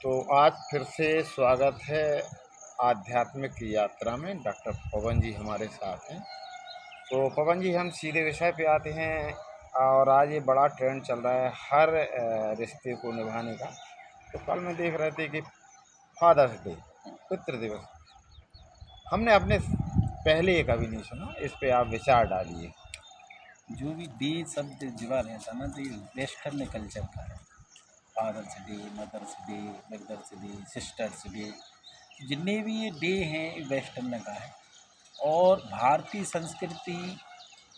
तो आज फिर से स्वागत है आध्यात्मिक यात्रा में। डॉक्टर पवन जी हमारे साथ हैं। तो पवन जी, हम सीधे विषय पे आते हैं। और आज ये बड़ा ट्रेंड चल रहा है हर रिश्ते को निभाने का। तो कल मैं देख रहे थे कि फादर्स डे, पितृ दिवस, हमने अपने पहले ये कभी नहीं सुना। इस पे आप विचार डालिए। जो भी डे शब्द जुड़ा रहता ना, तो ये वेस्टर्न कल्चर का है। Father's Day, Mother's Day, Brother's Day, Sister's Day, जितने भी ये डे हैं ये वेस्टर्न का है। और भारतीय संस्कृति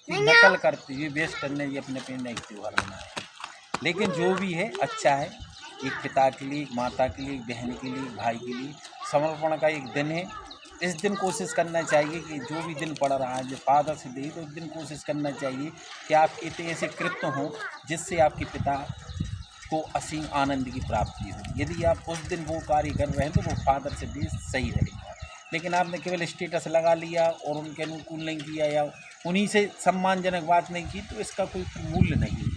की नकल करती हुई वेस्टर्न ने ये अपने अपने नए त्यौहार बनाए। लेकिन जो भी है अच्छा है। एक पिता के लिए, एक माता के लिए, एक बहन के लिए, एक भाई के लिए समर्पण का एक दिन है। इस दिन कोशिश करना चाहिए कि जो भी दिन पड़ रहा है, जो फादर्स डे, तो इस दिन कोशिश करना चाहिए कि आपके इतने ऐसे कृत्य हों जिससे आपके पिता को असीम आनंद की प्राप्ति हो। यदि आप उस दिन वो कार्य कर रहे हैं तो वो फादर्स डे सही रहेगा। लेकिन आपने केवल स्टेटस लगा लिया और उनके अनुकूल नहीं किया या उन्हीं से सम्मानजनक बात नहीं की, तो इसका कोई मूल्य नहीं है।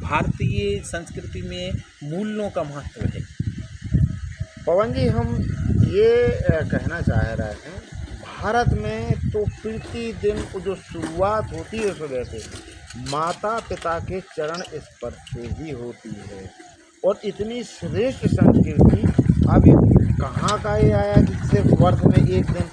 भारतीय संस्कृति में मूल्यों का महत्व है। पवन जी, हम ये कहना चाह रहे हैं, भारत में तो प्रतिदिन को जो शुरुआत होती है सुबह से माता पिता के चरण स्पर्श से ही होती है। और इतनी श्रेष्ठ संस्कृति अभी कहाँ का ये आया कि सिर्फ वर्ष में एक दिन।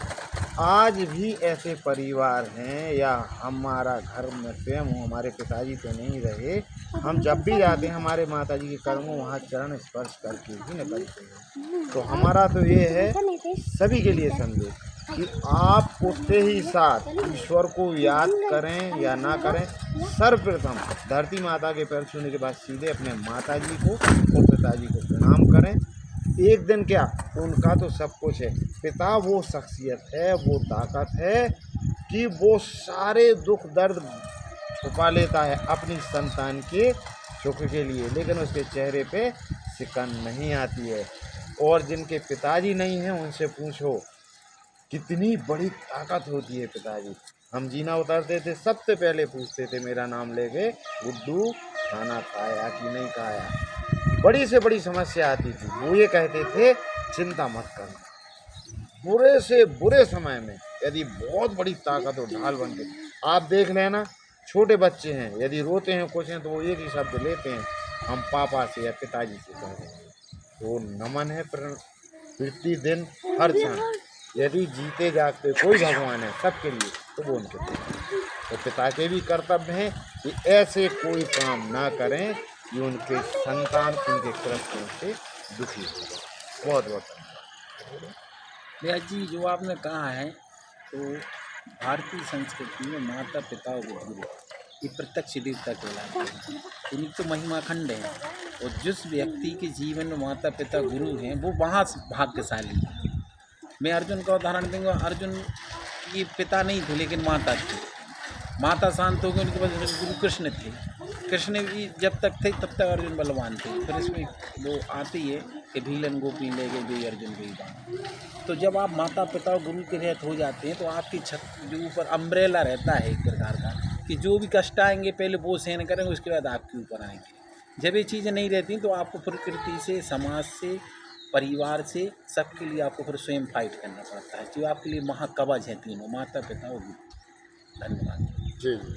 आज भी ऐसे परिवार हैं, या हमारा घर में स्वयं हो, हमारे पिताजी तो नहीं रहे, हम जब भी जाते हैं हमारे माताजी के कर्मों वहाँ चरण स्पर्श करके ही निकलते हैं। तो हमारा तो ये है सभी के लिए संदेश कि आप उठते ही साथ ईश्वर को याद करें या ना करें, सर्वप्रथम धरती माता के पैर छूने के बाद सीधे अपने माताजी को और पिताजी को प्रणाम करें। एक दिन क्या, उनका तो सब कुछ है। पिता वो शख्सियत है, वो ताकत है कि वो सारे दुख दर्द छुपा लेता है अपनी संतान के सुख के लिए, लेकिन उसके चेहरे पे सिकन नहीं आती है। और जिनके पिताजी नहीं हैं उनसे पूछो कितनी बड़ी ताकत होती है पिताजी। हम जीना उतरते थे सबसे पहले पूछते थे मेरा नाम लेके, गुड्डू खाना खाया कि नहीं खाया। बड़ी से बड़ी समस्या आती थी, वो ये कहते थे चिंता मत करना। बुरे से बुरे समय में यदि बहुत बड़ी ताकत और ढाल बन के, आप देख लेना, छोटे बच्चे हैं यदि रोते हैं कुछ हैं तो वो एक ही शब्द लेते हैं, हम पापा से या पिताजी से कह रहे हैं। तो नमन है प्रतिदिन हर क्षण। यदि जीते जागते कोई भगवान है सबके लिए तो वो उनके पिता। तो पिता के भी कर्तव्य हैं कि ऐसे कोई काम ना करें कि उनके संतान उनके कृत्यों से दुखी हो जाए। बहुत बहुत धन्यवाद। भैया जी, जो आपने कहा है, तो भारतीय संस्कृति में माता पिता और गुरु ये प्रत्यक्ष देवता कहलाते हैं। इनकी तो महिमा खंड है। और जिस व्यक्ति के जीवन में माता पिता गुरु हैं वो वहाँ भाग्यशाली है। मैं अर्जुन का उदाहरण दूंगा। अर्जुन ये पिता नहीं थे लेकिन माता थी। माता शांत हो गई, उनके पास गुरु कृष्ण थे। कृष्ण भी जब तक थे तब तक अर्जुन बलवान थे। फिर इसमें वो आती है कि भीलन गोपी ले गए गई अर्जुन गई बाण। तो जब आप माता पिता और गुरु के रहत हो जाते हैं तो आपकी छत जो ऊपर अम्ब्रेला रहता है एक प्रकार का, कि जो भी कष्ट आएंगे पहले वो सहन करेंगे, उसके बाद आपके ऊपर आएंगे। जब ये चीज़ें नहीं रहती तो आपको प्रकृति से, समाज से, परिवार से, सबके लिए आपको फिर स्वयं फाइट करना पड़ता है। जो आपके लिए महाकवच है तीनों, माता पिता और गुरु। धन्यवाद। जी जी।